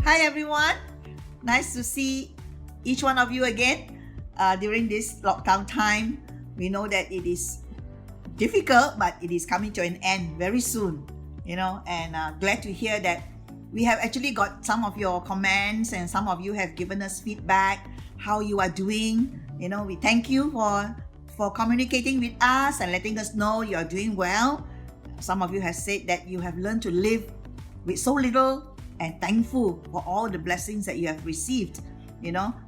Hi everyone, nice to see each one of you again during this lockdown time. We know that it is difficult, but it is coming to an end very soon, and glad to hear that we have actually got some of your comments and some of you have given us feedback, how you are doing. We thank you for communicating with us and letting us know you are doing well. Some of you have said that you have learned to live with so little and thankful for all the blessings that you have received.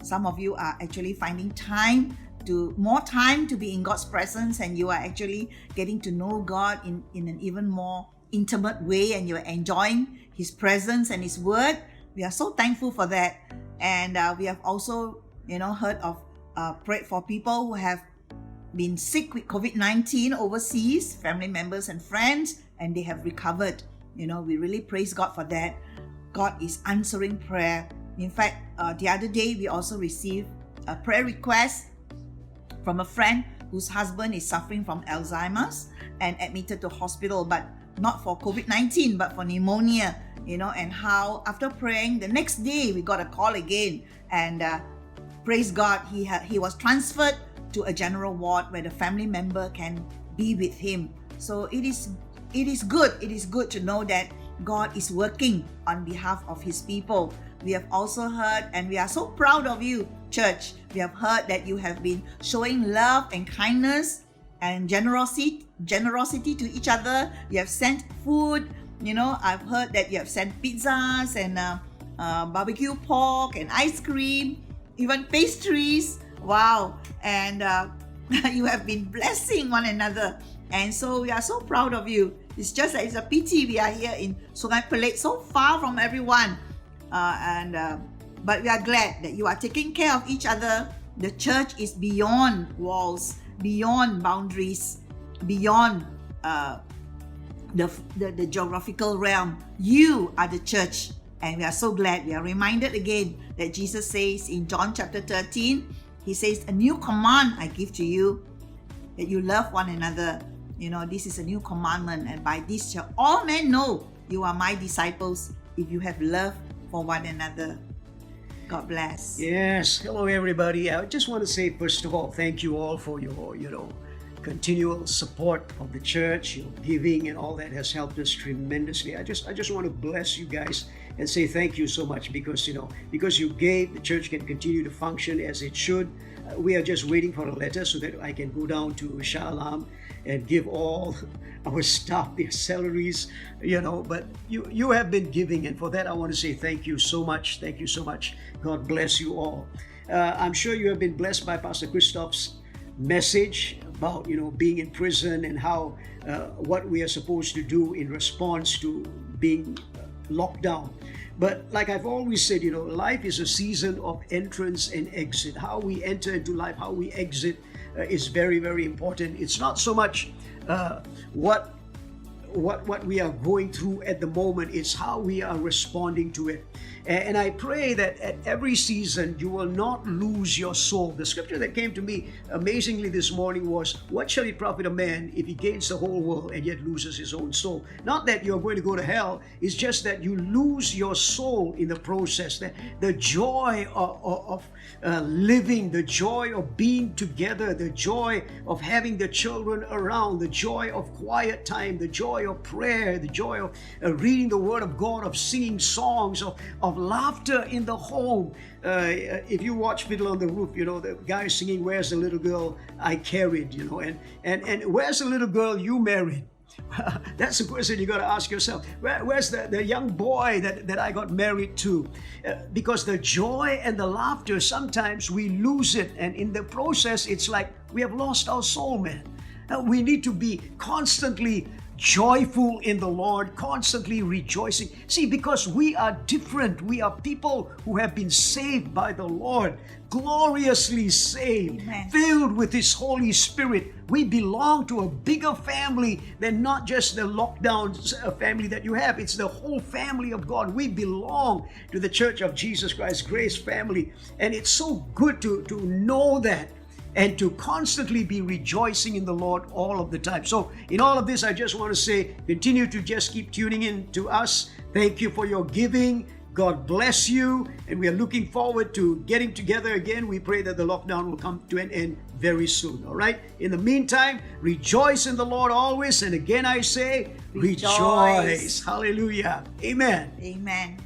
Some of you are actually finding more time to be in God's presence, and you are actually getting to know God in an even more intimate way, and you're enjoying His presence and His word. We are so thankful for that. And we have also heard of prayed for people who have been sick with COVID-19 overseas, family members and friends, and they have recovered. We really praise God for that. God is answering prayer. In fact, the other day we also received a prayer request from a friend whose husband is suffering from Alzheimer's and admitted to hospital, but not for COVID-19 but for pneumonia. And how after praying, the next day we got a call again, and praise God, he was transferred to a general ward where the family member can be with him. So it is good to know that God is working on behalf of His people. We have also heard, and we are so proud of you, church. We have heard that you have been showing love and kindness and generosity to each other. You have sent food. I've heard that you have sent pizzas and barbecue pork and ice cream, even pastries. Wow. And you have been blessing one another. And so we are so proud of you. It's just that it's a pity we are here in Sungai Pelit, so far from everyone. But we are glad that you are taking care of each other. The church is beyond walls, beyond boundaries, beyond the geographical realm. You are the church, and we are so glad. We are reminded again that Jesus says in John chapter 13, He says, "A new command I give to you, that you love one another." This is a new commandment, and by this shall all men know you are my disciples, if you have love for one another. God bless. Yes. Hello, everybody. I just want to say, first of all, thank you all for your, continual support of the church. Your giving and all that has helped us tremendously. I just want to bless you guys and say thank you so much, because you gave, the church can continue to function as it should. We are just waiting for a letter so that I can go down to Shah Alam and give all our staff their salaries, but you have been giving, and for that I want to say thank you so much. Thank you so much. God bless you all. I'm sure you have been blessed by Pastor Christoph's message about being in prison and how what we are supposed to do in response to being locked down. But like I've always said, life is a season of entrance and exit. How we enter into life, how we exit is very, very important. It's not so much what we are going through at the moment, it's how we are responding to it. And I pray that at every season you will not lose your soul. The scripture that came to me amazingly this morning was, "What shall it profit a man if he gains the whole world and yet loses his own soul?" Not that you're going to go to hell, it's just that you lose your soul in the process. The joy of living, the joy of being together, the joy of having the children around, the joy of quiet time, the joy of prayer, the joy of reading the Word of God, of singing songs, of laughter in the home. If you watch Fiddle on the Roof, the guy singing, "Where's the little girl I carried?" And where's the little girl you married? That's the question you got to ask yourself. Where's the young boy that I got married to? Because the joy and the laughter, sometimes we lose it, and in the process it's like we have lost our soul, man. We need to be constantly joyful in the Lord, constantly rejoicing. See, because we are different. We are people who have been saved by the Lord, gloriously saved, Amen. Filled with His Holy Spirit. We belong to a bigger family than not just the lockdown family that you have. It's the whole family of God. We belong to the Church of Jesus Christ, Grace family. And it's so good to know that, and to constantly be rejoicing in the Lord all of the time. So in all of this, I just want to say, continue to just keep tuning in to us. Thank you for your giving. God bless you. And we are looking forward to getting together again. We pray that the lockdown will come to an end very soon. All right. In the meantime, rejoice in the Lord always. And again, I say, rejoice. Hallelujah. Amen. Amen.